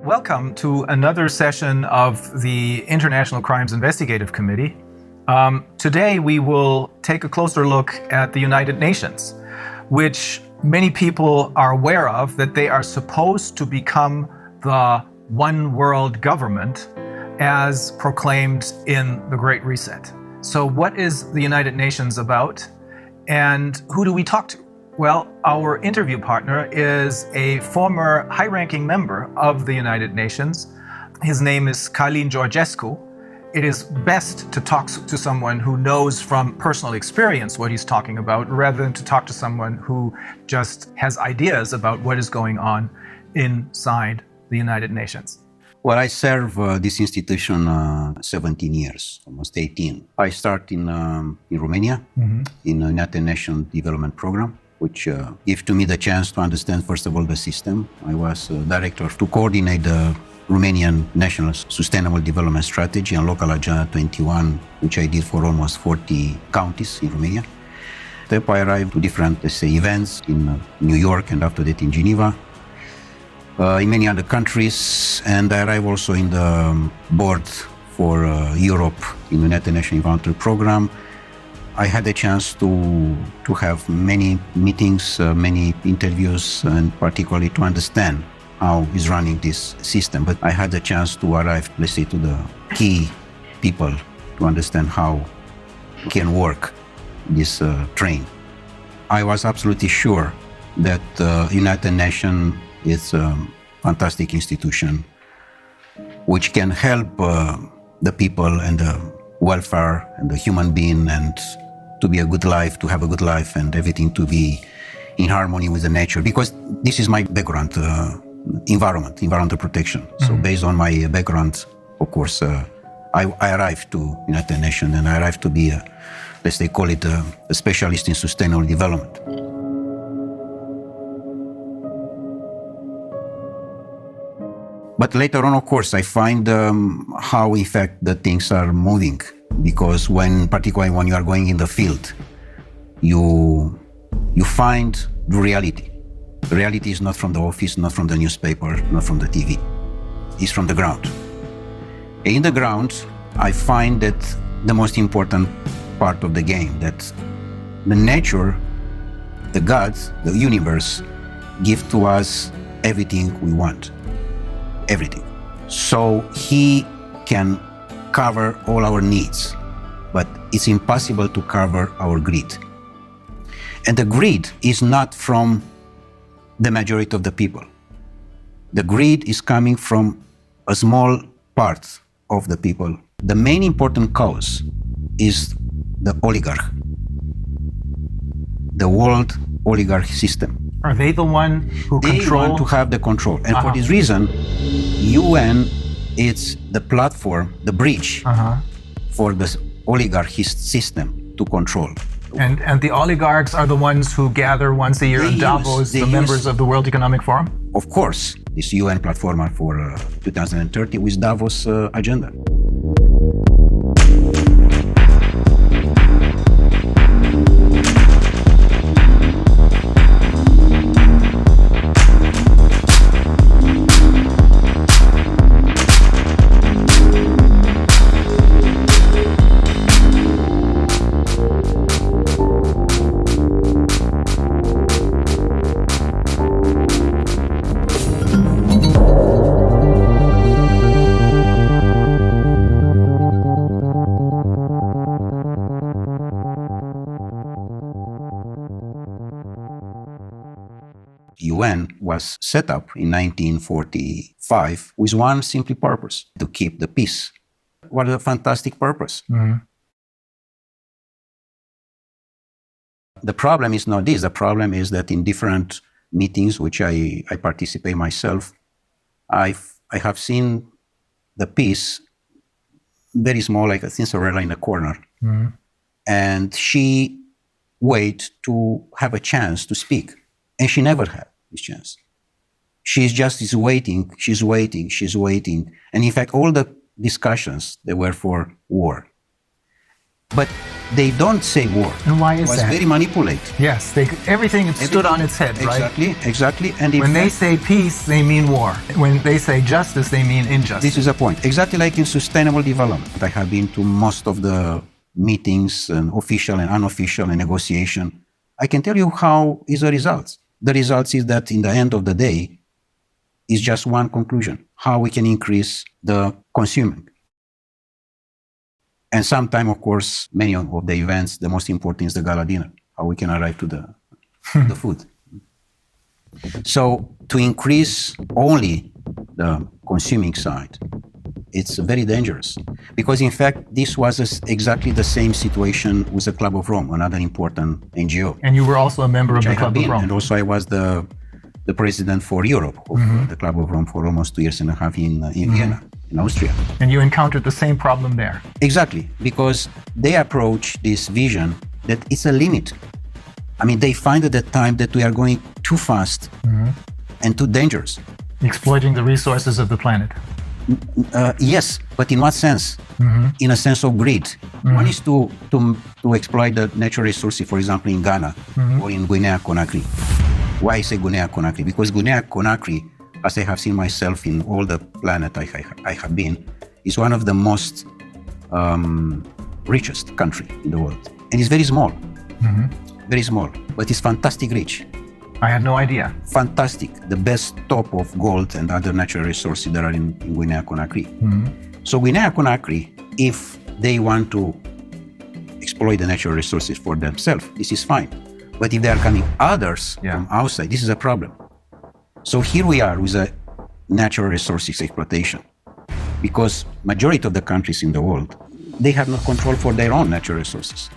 Welcome to another session of the International Crimes Investigative Committee. Today we will take a closer look at the United Nations, which many people are aware of, that they are supposed to become the one world government as proclaimed in the Great Reset. So what is the United Nations about, and who do we talk to? Well, our interview partner is a former high-ranking member of the United Nations. His name is Călin Georgescu. It is best to talk to someone who knows from personal experience what he's talking about, rather than to talk to someone who just has ideas about what is going on inside the United Nations. Well, I serve this institution 17 years, almost 18. I start in Romania, in the United Nations Development Program, which gave to me the chance to understand, first of all, the system. I was director to coordinate the Romanian National Sustainable Development Strategy and Local Agenda 21, which I did for almost 40 counties in Romania. Then I arrived to different, let's say, events in New York and after that in Geneva, in many other countries, and I arrived also in the board for Europe in the United Nations Environmental Program. I had a chance to have many meetings, many interviews, and particularly to understand how is running this system. But I had the chance to arrive, let's say, to the key people to understand how can work this train. I was absolutely sure that United Nations is a fantastic institution which can help the people and the welfare and the human being, and to be a good life, to have a good life, and everything to be in harmony with the nature. Because this is my background, environmental protection. So based on my background, of course, I arrived to United Nations, and I arrived to be, let's say, call it a specialist in sustainable development. But later on, of course, I find how, in fact, the things are moving. Because particularly when you are going in the field, you find the reality. The reality is not from the office, not from the newspaper, not from the TV. It's from the ground. In the ground, I find that the most important part of the game, that the nature, the gods, the universe, give to us everything we want. Everything. So he can cover all our needs, but it's impossible to cover our greed. And the greed is not from the majority of the people. The greed is coming from a small part of the people. The main important cause is the oligarch, the world oligarch system. Are they the one who control? They want to have the control. And for this reason, UN is the platform, the bridge for the oligarchist system to control. And the oligarchs are the ones who gather once a year in Davos, the members of the World Economic Forum? Of course, this UN platform for 2030 with Davos agenda. UN was set up in 1945 with one simple purpose, to keep the peace. What a fantastic purpose. The problem is not this. The problem is that in different meetings, which I participate myself, I have seen the peace very small, like a Cinderella in a corner. And she wait to have a chance to speak. And she never had this chance. She's waiting. And in fact, all the discussions, they were for war. But they don't say war. And why is that? It was very manipulated. Yes, everything stood on its head, right? Exactly. And when they say peace, they mean war. When they say justice, they mean injustice. This is the point. Exactly like in sustainable development. I have been to most of the meetings, and official and unofficial, and negotiation. I can tell you how is the results. The results is that in the end of the day, is just one conclusion: how we can increase the consuming. And sometime, of course, many of the events, the most important is the gala dinner, how we can arrive to the food. So to increase only the consuming side, it's very dangerous. Because in fact, this was exactly the same situation with the Club of Rome, another important NGO. And you were also a member of the Club of Rome. And also I was the president for Europe of the Club of Rome for almost 2.5 years in Vienna, in Austria. And you encountered the same problem there. Exactly, because they approach this vision that it's a limit. I mean, they find at that time that we are going too fast and too dangerous. Exploiting the resources of the planet. Yes, but in what sense? In a sense of greed. One is to exploit the natural resources, for example, in Ghana or in Guinea-Conakry. Why I say Guinea-Conakry? Because Guinea-Conakry, as I have seen myself in all the planet I have been, is one of the most richest country in the world. And it's very small. Very small, but it's fantastic rich. I had no idea. Fantastic. The best top of gold and other natural resources that are in Guinea-Conakry. So Guinea-Conakry, if they want to exploit the natural resources for themselves, this is fine. But if there are coming others from outside, this is a problem. So here we are with a natural resources exploitation. Because majority of the countries in the world, they have no control for their own natural resources.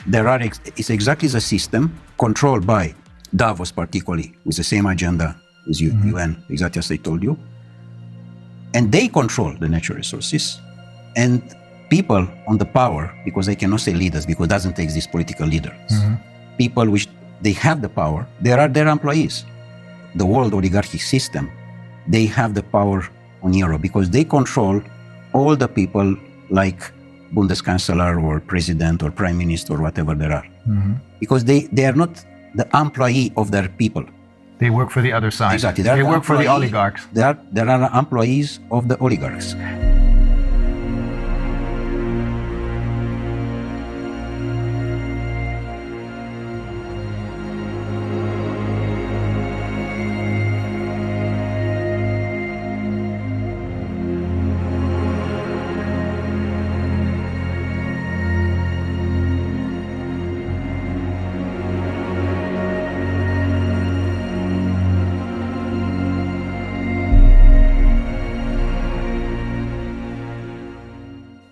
It's exactly the system controlled by Davos, particularly, with the same agenda as UN, exactly as I told you. And they control the natural resources. And people on the power, because I cannot say leaders, because it doesn't exist political leaders. People which they have the power, they are their employees. The world oligarchic system, they have the power on Europe because they control all the people like Bundeskanzler or president or prime minister or whatever there are. Because they are not the employee of their people. They work for the other side. Exactly. They work for the oligarchs. They are employees of the oligarchs.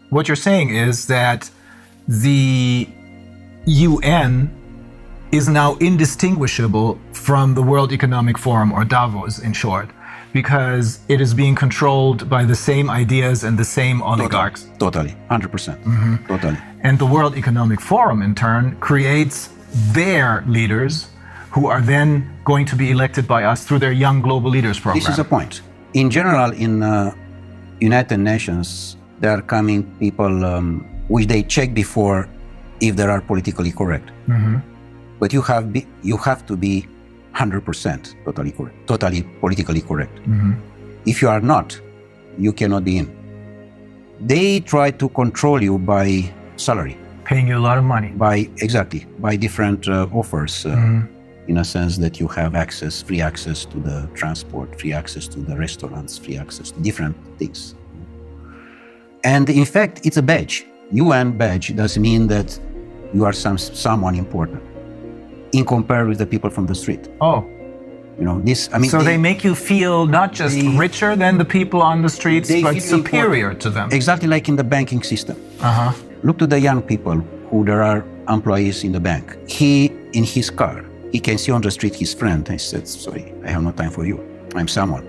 What you're saying is that the UN is now indistinguishable from the World Economic Forum, or Davos in short, because it is being controlled by the same ideas and the same oligarchs. Totally, 100%. Totally. And the World Economic Forum, in turn, creates their leaders who are then going to be elected by us through their Young Global Leaders program. This is a point. In general, in United Nations, there are coming people which they check before if they are politically correct. But you have to be 100% totally correct, totally politically correct. If you are not, you cannot be in. They try to control you by salary. Paying you a lot of money. By different offers, in a sense that you have free access to the transport, free access to the restaurants, free access to different things. And in fact, it's a badge. UN badge does mean that you are someone important in comparison with the people from the street. Oh. You know, this, I mean... So they make you feel not just richer than the people on the streets, but superior to them. Exactly like in the banking system. Look to the young people who there are employees in the bank. He, in his car, he can see on the street his friend. I said, sorry, I have no time for you. I'm someone.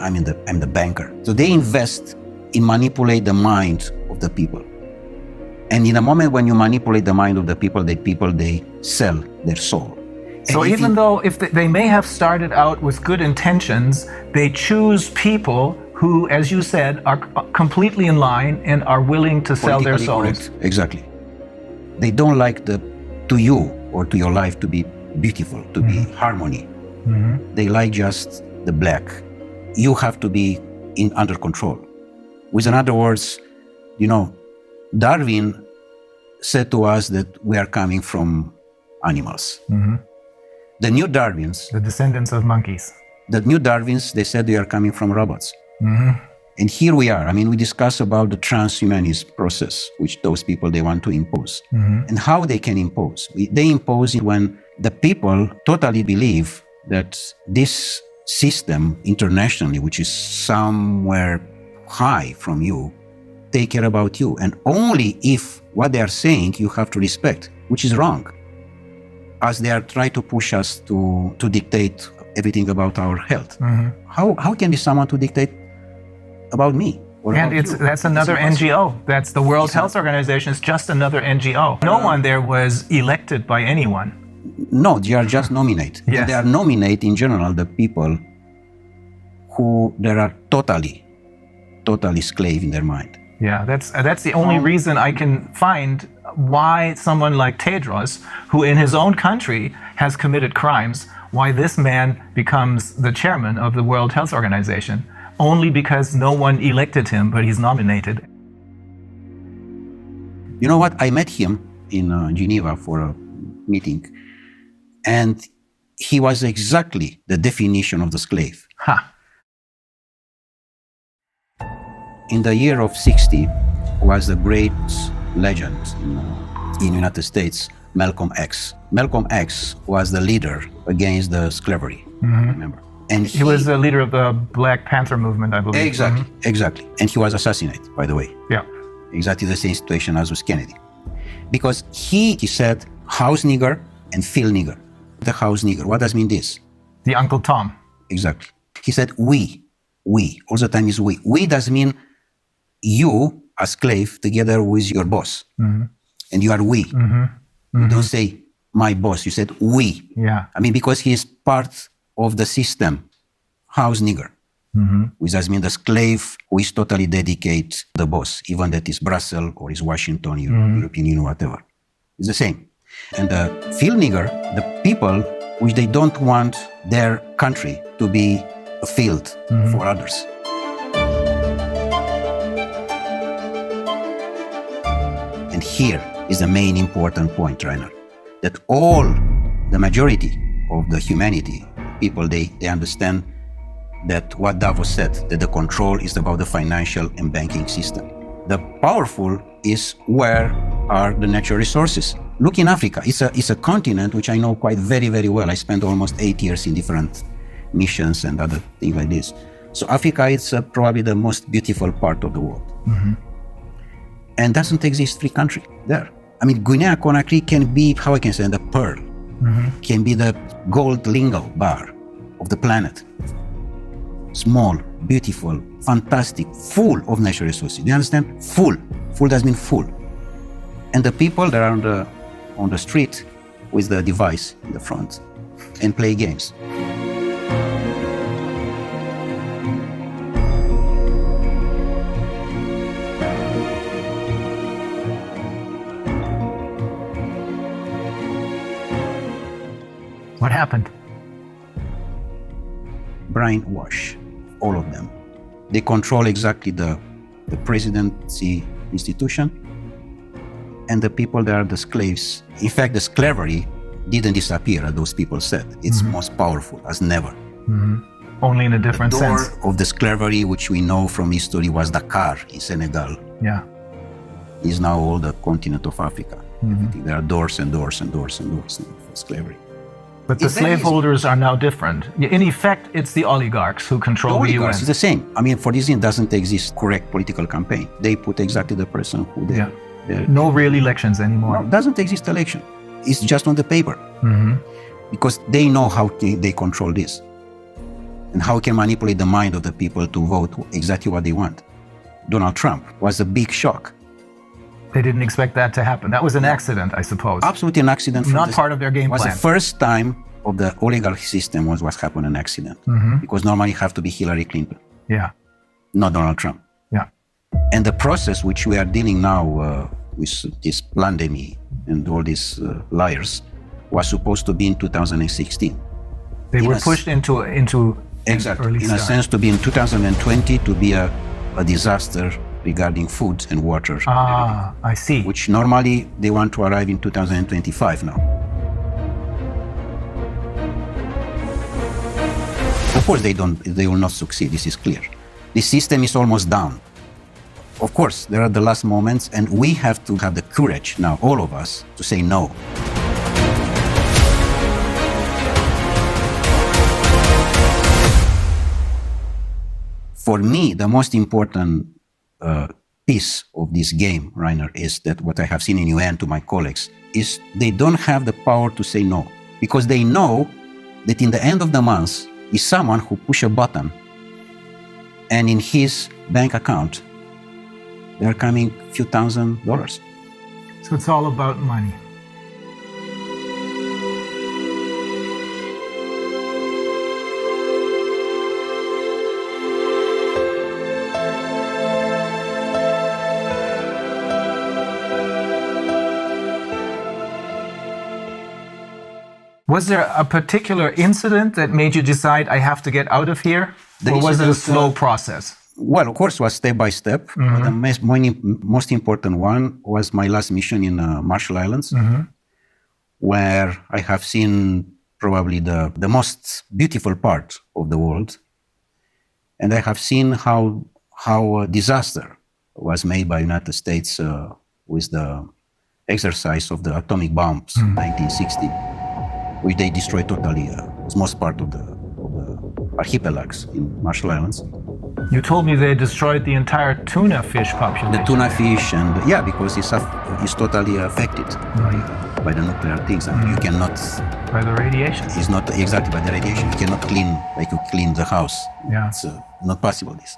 I'm the banker. So they invest in manipulate the mind of the people. And in the moment when you manipulate the mind of the people, they sell their soul. So even though if they may have started out with good intentions, they choose people who, as you said, are completely in line and are willing to sell their souls. Correct. Exactly. They don't like to you or to your life to be beautiful, to be harmony. They like just the black. You have to be under control. With other words, you know, Darwin said to us that we are coming from animals. The new Darwins, the descendants of monkeys. The new Darwins, they said they are coming from robots. And here we are. I mean, we discuss about the transhumanist process, which those people, they want to impose. And how they can impose. They impose it when the people totally believe that this system internationally, which is somewhere high from you, take care about you. And only if what they are saying you have to respect, which is wrong. As they are trying to push us to dictate everything about our health. How can be someone to dictate about me? And that's another NGO. That's the World Health Organization. It's just another NGO. No one there was elected by anyone. No, they are just nominated. Yes. They are nominated in general the people who they are totally slave in their mind. Yeah, that's the only reason I can find why someone like Tedros, who in his own country has committed crimes, why this man becomes the chairman of the World Health Organization, only because no one elected him, but he's nominated. You know what? I met him in Geneva for a meeting, and he was exactly the definition of the slave. In the year of 60 was the great legend in United States, Malcolm X. Malcolm X was the leader against the slavery, remember? And he was the leader of the Black Panther movement, I believe. Exactly, exactly. And he was assassinated, by the way. Yeah. Exactly the same situation as with Kennedy. Because he said house nigger and field nigger. The house nigger, what does mean this? The Uncle Tom. Exactly. He said we, all the time is we. We does mean you, a slave, together with your boss. And you are we. You don't say my boss, you said we. Yeah. I mean, because he is part of the system, house nigger. Which does mean the slave who is totally dedicated to the boss, even that is Brussels or is Washington, European Union, whatever. It's the same. And the field nigger, the people which they don't want their country to be a field for others. And here is the main important point, Reiner, that all the majority of the humanity, people, they understand that what Davos said, that the control is about the financial and banking system. The powerful is where are the natural resources. Look in Africa, it's a continent which I know quite very, very well. I spent almost 8 years in different missions and other things like this. So Africa is probably the most beautiful part of the world. And doesn't exist free country there. I mean, Guinea-Conakry can be, how I can say, the pearl, can be the gold lingo bar of the planet. Small, beautiful, fantastic, full of natural resources. Do you understand? Full. Full does mean full. And the people that are on the street with the device in the front and play games. What happened? Brainwash, all of them. They control exactly the presidency institution and the people that are the slaves. In fact, the slavery didn't disappear, as those people said. It's most powerful as never. Only in a different sense. The door of the slavery, which we know from history, was Dakar in Senegal. Yeah. Is now all the continent of Africa. There are doors and doors and doors and doors for slavery. But the slaveholders are now different. In effect, it's the oligarchs who control the oligarchs UN. is the same. I mean, for this reason, doesn't exist correct political campaign. They put exactly the person who they... Yeah. No real elections anymore. No, doesn't exist election. It's just on the paper. Mm-hmm. Because they know how they control this. And how can manipulate the mind of the people to vote exactly what they want. Donald Trump was a big shock. They didn't expect that to happen. That was an accident, I suppose. Absolutely an accident. Not part of their game plan. It was the first time of the oligarchy system was what happened an accident. Mm-hmm. Because normally it have to be Hillary Clinton. Yeah. Not Donald Trump. Yeah. And the process which we are dealing now with this pandemic and all these liars was supposed to be in 2016. They were pushed into exactly, early in start. a sense to be in 2020 to be a disaster regarding food and water. Ah, I see. Which normally they want to arrive in 2025 now. Of course they will not succeed, this is clear. The system is almost down. Of course, there are the last moments and we have to have the courage now, all of us, to say no. For me, the most important piece of this game, Reiner, is that what I have seen in UN to my colleagues is they don't have the power to say no. Because they know that in the end of the month is someone who push a button and in his bank account, there are coming a few $1,000s. So it's all about money. Was there a particular incident that made you decide I have to get out of here? Or was it a slow process? Well, of course, it was step by step. Mm-hmm. The most important one was my last mission in Marshall Islands, Mm-hmm. where I have seen probably the most beautiful part of the world. And I have seen how a disaster was made by United States with the exercise of the atomic bombs in 1960, which they destroyed totally most part of the archipelagos in Marshall Islands. You told me they destroyed the entire tuna fish population. The tuna fish, and yeah, because it's totally affected by the nuclear things, and you cannot. By the radiation. It's not exactly by the radiation. You cannot clean like you clean the house. Yeah. It's not possible. This,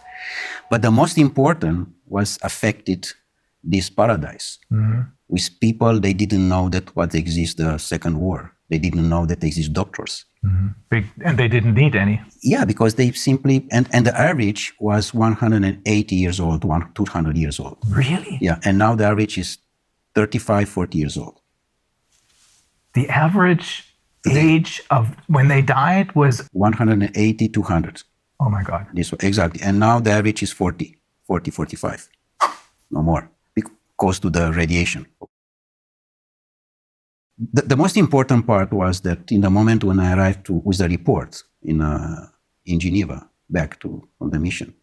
but the most important was affected this paradise with people they didn't know that what exists the Second War. They didn't know that there exist doctors. Mm-hmm. And they didn't need any. Yeah, because they simply, and the average was 180 years old, 200 years old. Really? Yeah, and now the average is 35, 40 years old. The average age of when they died was? 180, 200. Oh my God. This exactly. And now the average is 40, 45. No more, because to the radiation. The most important part was that in the moment when I arrived with the report in Geneva, back on the mission,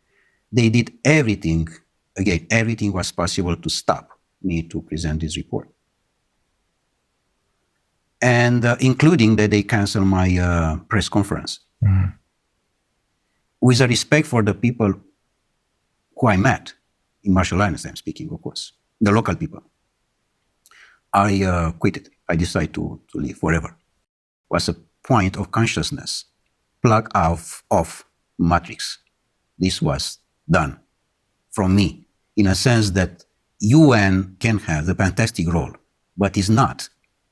they did everything, again, everything was possible to stop me to present this report. And including that they canceled my press conference. Mm-hmm. With a respect for the people who I met, in Marshall Islands I'm speaking, of course, the local people, I quit it. I decided to leave forever. It was a point of consciousness, plug off matrix. This was done from me, in a sense that UN can have the fantastic role, but is not,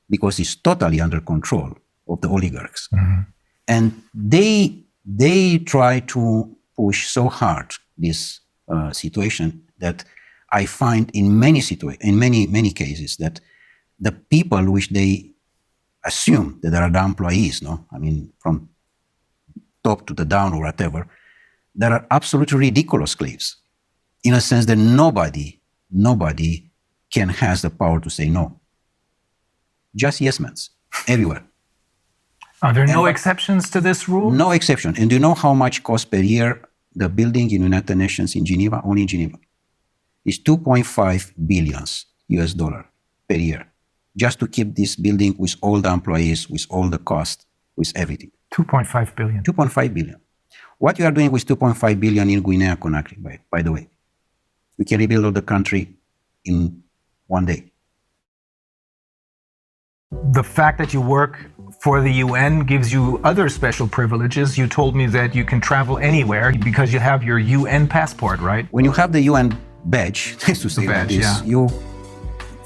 because it's totally under control of the oligarchs. Mm-hmm. And they try to push so hard this situation that I find in many cases that the people which they assume that they are the employees, I mean, from top to the down or whatever, there are absolutely ridiculous slaves, in a sense that nobody can has the power to say no. Just yes men, everywhere. Are there no exceptions to this rule? No exception. And do you know how much costs per year the building in United Nations in Geneva, only in Geneva? It's $2.5 billion US per year, just to keep this building with all the employees, with all the cost, with everything. 2.5 billion. 2.5 billion. What you are doing with 2.5 billion in Guinea-Conakry, by the way, we can rebuild all the country in one day. The fact that you work for the UN gives you other special privileges. You told me that you can travel anywhere because you have your UN passport, right? When you have the UN badge, to say like this, yeah.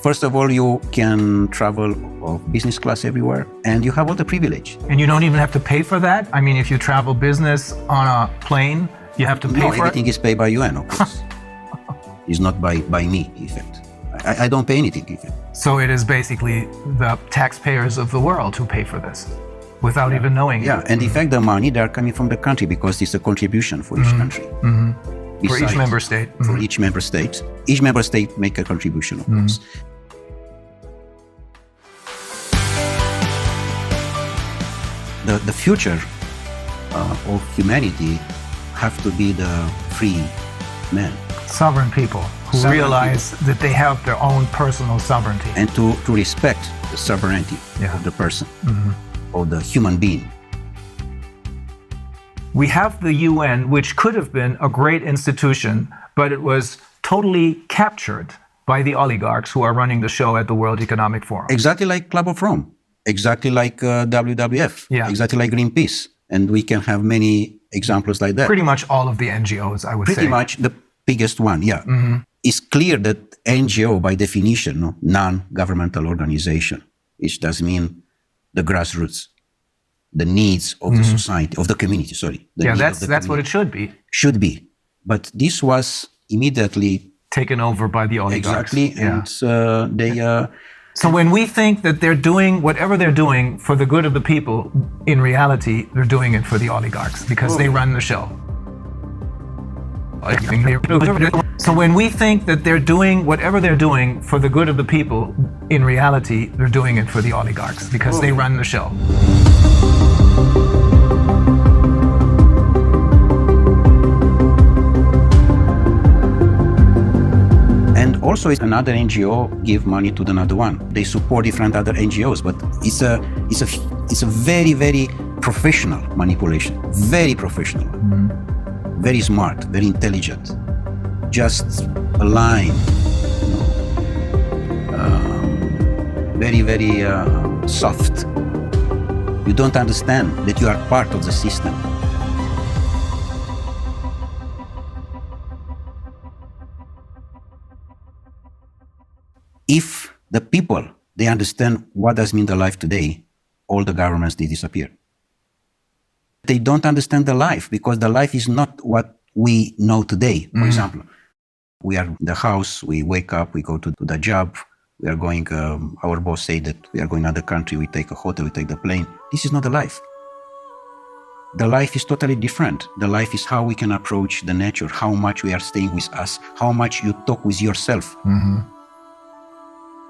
First of all, you can travel of business class everywhere, and you have all the privilege. And you don't even have to pay for that? I mean, if you travel business on a plane, you have to pay for it? No, everything is paid by UN, of course. It's not by me, in fact. I don't pay anything, in fact. So it is basically the taxpayers of the world who pay for this, without even knowing it. Yeah, and in fact, the money, they are coming from the country because it's a contribution for each country. For each member state. For each member state. Each member state make a contribution, of course. The future of humanity have to be the free men. Sovereign people who realize that they have their own personal sovereignty. And to respect the sovereignty of the person, or the human being. We have the UN, which could have been a great institution, but it was totally captured by the oligarchs who are running the show at the World Economic Forum. Exactly like Club of Rome, exactly like WWF, exactly like Greenpeace. And we can have many examples like that. Pretty much all of the NGOs, I would say. Pretty much the biggest one, yeah. It's clear that NGO, by definition, non-governmental organization, which does mean the grassroots, the needs of the society, of the community, sorry. Yeah, that's what it should be. Should be. But this was immediately taken over by the oligarchs. Exactly, and they... So when we think that they're doing whatever they're doing for the good of the people, in reality, they're doing it for the oligarchs because they run the show. So when we think that they're doing whatever they're doing for the good of the people, in reality, they're doing it for the oligarchs because they run the show. And also, another NGO give money to another one. They support different other NGOs, but it's a very, very professional manipulation. Very professional. Very smart, very intelligent. Just a line, very, very soft. You don't understand that you are part of the system. If the people, they understand what does mean the life today, all the governments, they disappear. They don't understand the life because the life is not what we know today. For example, we are in the house, we wake up, we go to the job, we are going, our boss say that we are going to another country, we take a hotel, we take the plane. This is not the life. The life is totally different. The life is how we can approach the nature, how much we are staying with us, how much you talk with yourself,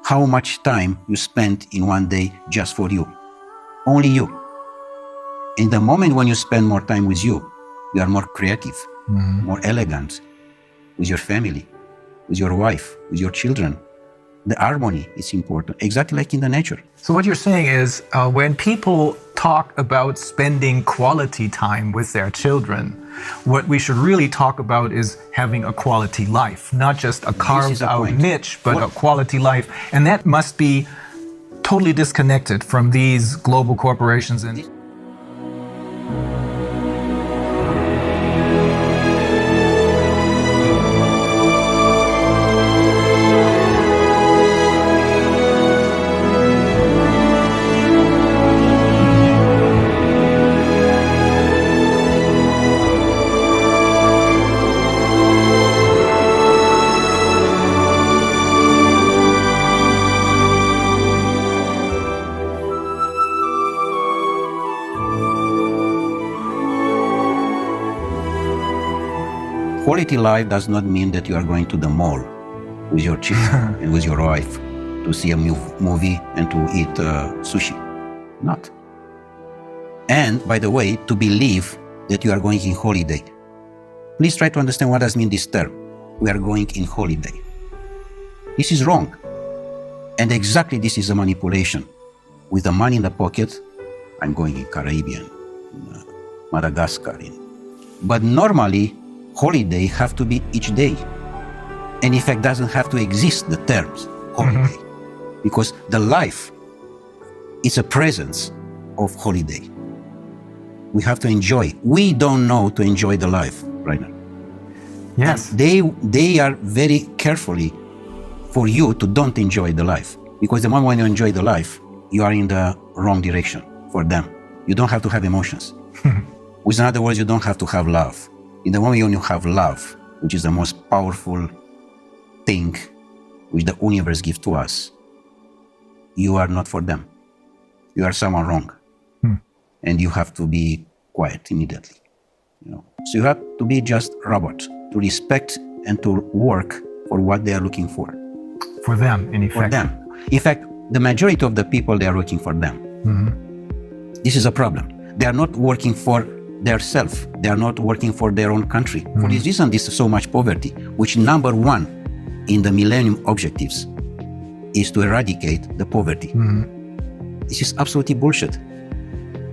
how much time you spend in one day just for you, only you. In the moment when you spend more time with you are more creative, more elegant, with your family, with your wife, with your children. The harmony is important, exactly like in the nature. So what you're saying is when people talk about spending quality time with their children, what we should really talk about is having a quality life, not just a carved out niche, but a quality life. And that must be totally disconnected from these global corporations. And quality life does not mean that you are going to the mall with your children and with your wife to see a movie and to eat sushi. Not. And, by the way, to believe that you are going in holiday. Please try to understand what does mean this term. We are going in holiday. This is wrong. And exactly this is a manipulation. With the money in the pocket, I'm going in Caribbean, in Madagascar. But normally, holiday have to be each day. And in fact, doesn't have to exist, the terms holiday. Because the life is a presence of holiday. We have to enjoy. We don't know to enjoy the life, Reiner. Yes. They are very carefully for you to don't enjoy the life. Because the moment when you enjoy the life, you are in the wrong direction for them. You don't have to have emotions. With other words, you don't have to have love. In the moment when you have love, which is the most powerful thing which the universe gives to us, you are not for them. You are someone wrong. And you have to be quiet immediately. So you have to be just robot, to respect and to work for what they are looking for. For them, in effect. For them. In fact, the majority of the people, they are working for them. This is a problem. They are not working for their self. They are not working for their own country. For this reason, this is so much poverty, which number one in the Millennium Objectives is to eradicate the poverty. This is absolutely bullshit,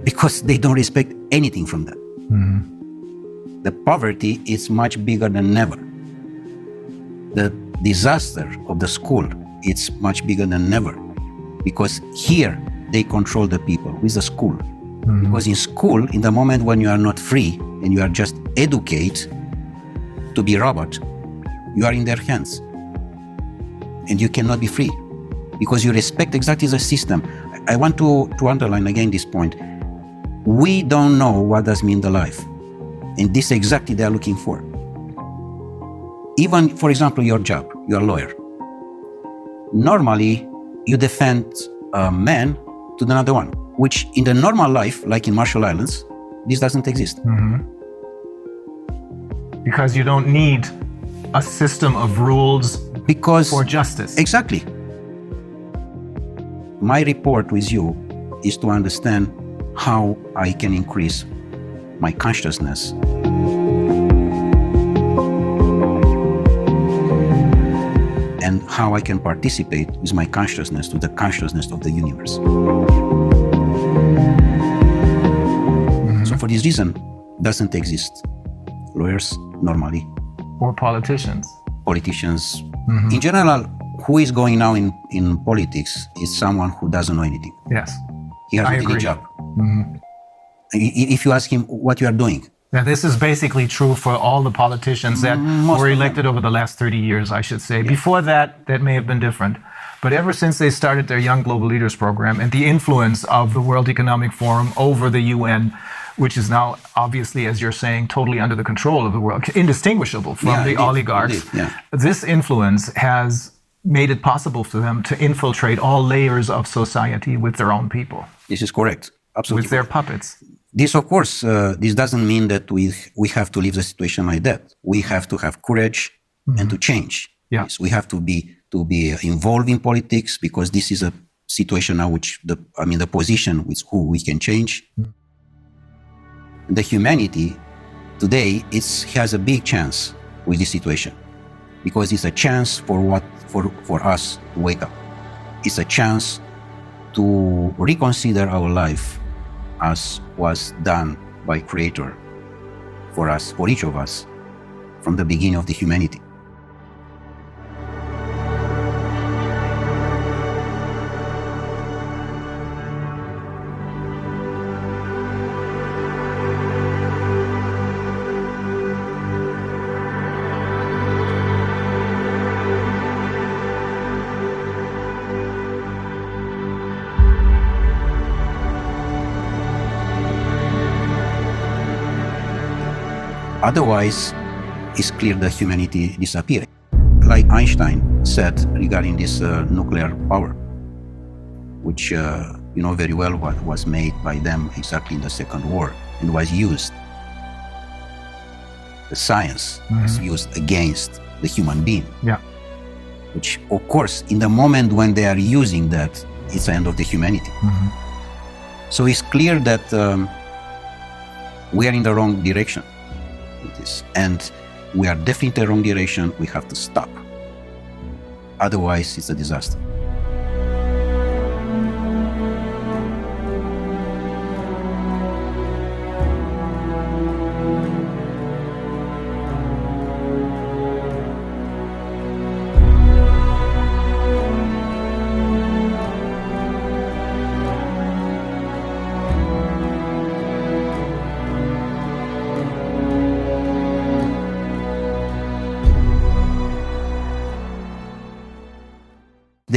because they don't respect anything from that. The poverty is much bigger than ever. The disaster of the school, it's much bigger than ever, because here they control the people with the school. Because in school, in the moment when you are not free and you are just educated to be robot, you are in their hands and you cannot be free because you respect exactly the system. I want to underline again this point. We don't know what does mean the life, and this exactly they are looking for. Even, for example, your job, you're a lawyer. Normally, you defend a man to another one, which in the normal life, like in Marshall Islands, this doesn't exist. Because you don't need a system of rules for justice. Exactly. My report with you is to understand how I can increase my consciousness. And how I can participate with my consciousness to the consciousness of the universe. So for this reason, doesn't exist lawyers normally. Or politicians. Politicians. In general, who is going now in politics is someone who doesn't know anything. Yes. He has any job. If you ask him what you are doing. Now, this is basically true for all the politicians that were elected over the last 30 years, I should say. Yeah. Before that, that may have been different. But ever since they started their Young Global Leaders program and the influence of the World Economic Forum over the UN, which is now obviously, as you're saying, totally under the control of the world, indistinguishable from the oligarchs. This influence has made it possible for them to infiltrate all layers of society with their own people. This is correct. Absolutely. With their puppets. This, of course, this doesn't mean that we have to leave the situation like that. We have to have courage and to change. Yes, we have to be involved in politics, because this is a situation now which the position with who we can change. The humanity today has a big chance with this situation, because it's a chance for us to wake up. It's a chance to reconsider our life as was done by Creator for us, for each of us, from the beginning of the humanity. Otherwise, it's clear that humanity disappears. Like Einstein said regarding this nuclear power, which you know very well what was made by them exactly in the Second War and was used. The science was used against the human being. Yeah. Which, of course, in the moment when they are using that, it's the end of the humanity. So it's clear that we are in the wrong direction. And we are definitely in the wrong direction. We have to stop. Otherwise, it's a disaster.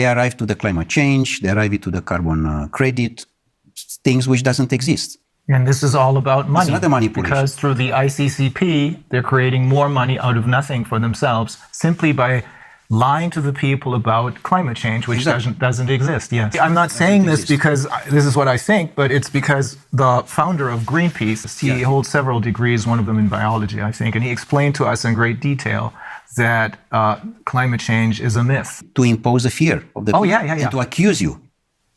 they arrive to the climate change, they arrive to the carbon credit, things which doesn't exist. And this is all about money. It's not a manipulation. Because through the ICCP, they're creating more money out of nothing for themselves simply by lying to the people about climate change, which doesn't exist. Yes. I'm not saying this because this is what I think, but it's because the founder of Greenpeace, he holds several degrees, one of them in biology, I think, and he explained to us in great detail that climate change is a myth. To impose a fear of the people and to accuse you.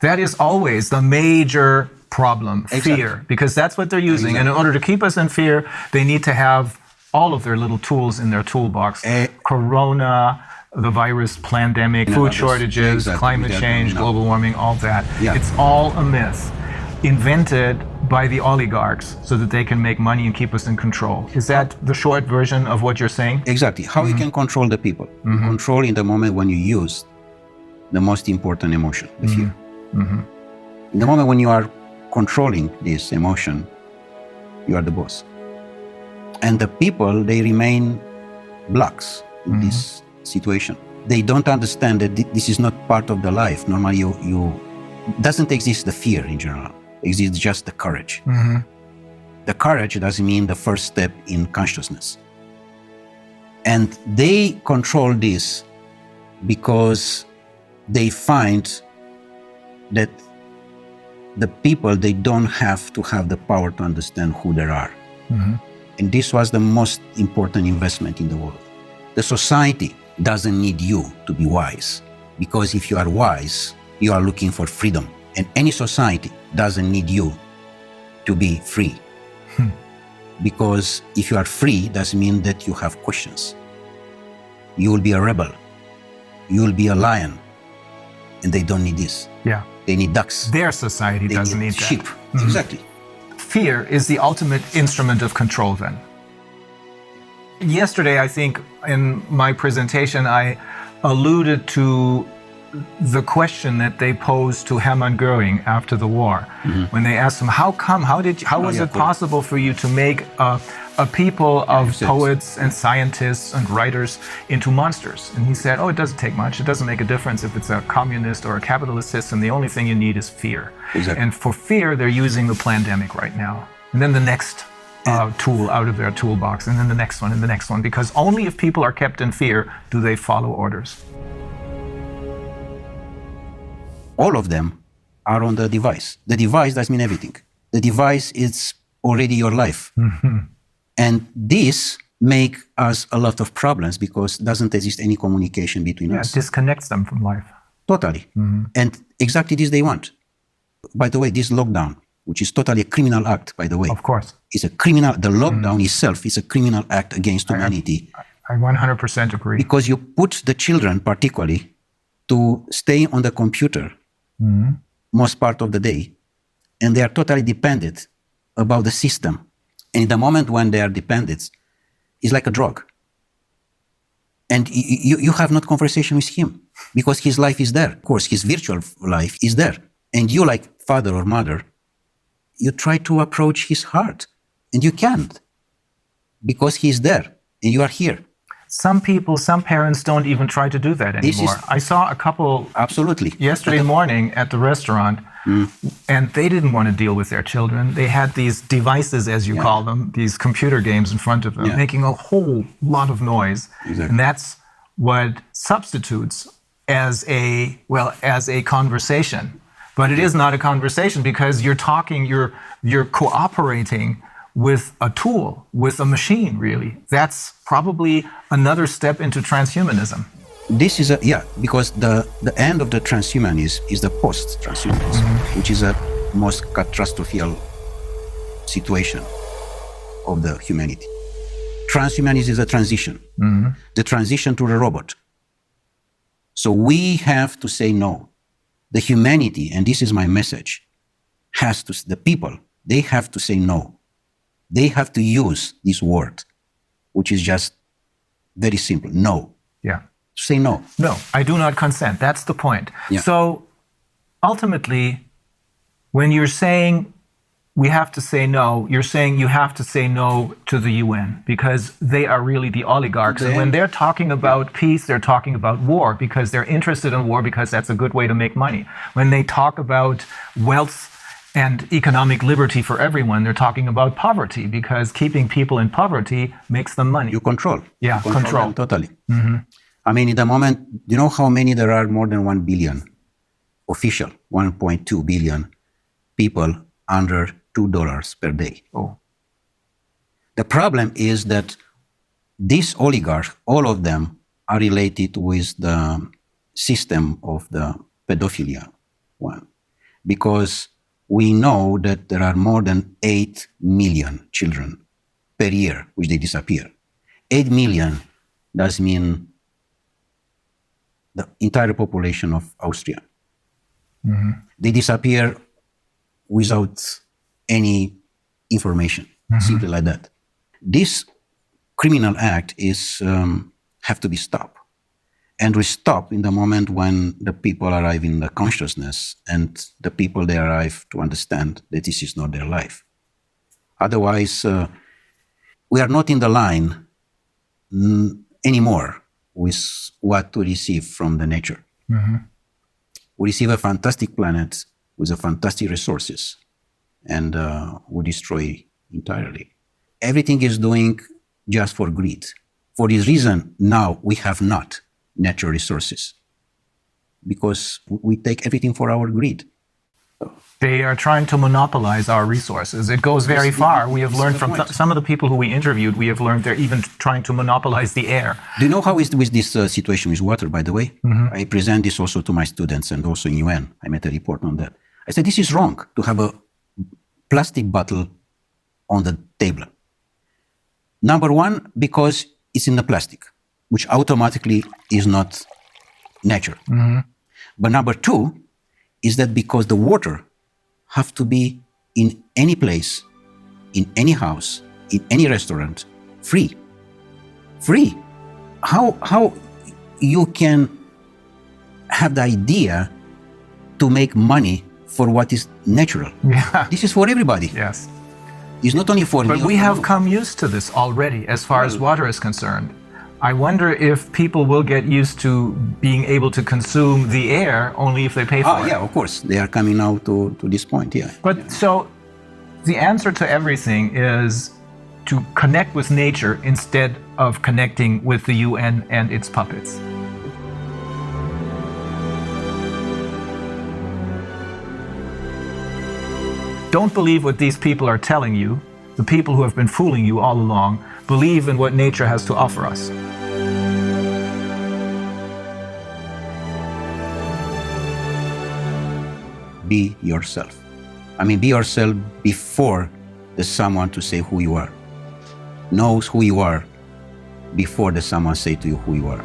That is always the major problem, fear, because that's what they're using. And in order to keep us in fear, they need to have all of their little tools in their toolbox. Corona, the virus, pandemic, food shortages, climate change, global warming, all that. It's all a myth invented by the oligarchs so that they can make money and keep us in control. Is that the short version of what you're saying? Exactly. How you can control the people. Control in the moment when you use the most important emotion, the fear. In the moment when you are controlling this emotion, you are the boss. And the people, they remain blocks in this situation. They don't understand that this is not part of the life. Normally, you doesn't exist the fear in general. Exists just the courage. The courage doesn't mean the first step in consciousness. And they control this because they find that the people, they don't have to have the power to understand who they are. And this was the most important investment in the world. The society doesn't need you to be wise, because if you are wise, you are looking for freedom. And any society doesn't need you to be free. Because if you are free, doesn't mean that you have questions. You will be a rebel. You will be a lion. And they don't need this. They need ducks. Their society doesn't need sheep. that. Exactly. Fear is the ultimate instrument of control then. Yesterday, I think, in my presentation, I alluded to the question that they posed to Hermann Göring after the war, when they asked him, how was it possible for you to make a people of poets and scientists and writers into monsters? And he said, it doesn't take much. It doesn't make a difference if it's a communist or a capitalist system. The only thing you need is fear. And for fear, they're using the pandemic right now. And then the next tool out of their toolbox, and then the next one, and the next one, because only if people are kept in fear do they follow orders. All of them are on the device. The device doesn't mean everything. The device is already your life. And this make us a lot of problems because doesn't exist any communication between us. It disconnects them from life. Totally. And exactly this they want. By the way, this lockdown, which is totally a criminal act, by the way. Of course. Is a criminal, the lockdown itself is a criminal act against humanity. I 100% agree. Because you put the children particularly to stay on the computer most part of the day, and they are totally dependent about the system. And in the moment when they are dependent, it's like a drug. And you have not conversation with him because his life is there. Of course, his virtual life is there. And you, like father or mother, you try to approach his heart, and you can't because he's there and you are here. Some parents don't even try to do that anymore. I saw a couple yesterday morning at the restaurant, and they didn't want to deal with their children. They had these devices, as you call them, these computer games in front of them, making a whole lot of noise. And that's what substitutes as a conversation. But it is not a conversation because you're talking, you're cooperating with a tool, with a machine, really. That's probably another step into transhumanism. This is because the end of the transhumanism is the post-transhumanism, which is a most catastrophic situation of the humanity. Transhumanism is a transition, the transition to the robot. So we have to say no. The humanity, and this is my message, the people, they have to say no. They have to use this word, which is just very simple, no. Say no. No, I do not consent. That's the point. So ultimately, when you're saying we have to say no. You're saying you have to say no to the UN because they are really the oligarchs. And when they're talking about peace, they're talking about war because they're interested in war because that's a good way to make money. When they talk about wealth and economic liberty for everyone, they're talking about poverty because keeping people in poverty makes them money. You control. Yeah, You control. them totally. I mean, in the moment, do you know how many there are? More than 1 billion official, 1.2 billion people under $2 per day. Oh. The problem is that these oligarchs, all of them are related with the system of the pedophilia one, because we know that there are more than 8 million children per year which they disappear. 8 million does mean the entire population of Austria. They disappear without any information, simply like that. This criminal act is have to be stopped. And we stop in the moment when the people arrive in the consciousness and the people they arrive to understand that this is not their life. Otherwise, we are not in the line anymore with what to receive from the nature. We receive a fantastic planet with a fantastic resources, and we destroy entirely. Everything is doing just for greed. For this reason, now we have not natural resources because we take everything for our greed. They are trying to monopolize our resources. It goes very far. We have learned from some of the people who we interviewed, we have learned they're even trying to monopolize the air. Do you know how is with this situation with water, by the way? I present this also to my students and also in UN. I made a report on that. I said, this is wrong to have a plastic bottle on the table. Number one, because it's in the plastic, which automatically is not natural. But number two is that because the water have to be in any place, in any house, in any restaurant, free. Free. How you can have the idea to make money for what is natural? Yeah. This is for everybody. Yes. It's not only for But me. we have come used to this already as far as water is concerned. I wonder if people will get used to being able to consume the air only if they pay for it. Yeah, of course. They are coming now to this point, yeah. But so the answer to everything is to connect with nature instead of connecting with the UN and its puppets. Don't believe what these people are telling you. The people who have been fooling you all along. Believe in what nature has to offer us. Be yourself. I mean, be yourself before there's someone to say who you are. Knows who you are before there's someone say to you who you are.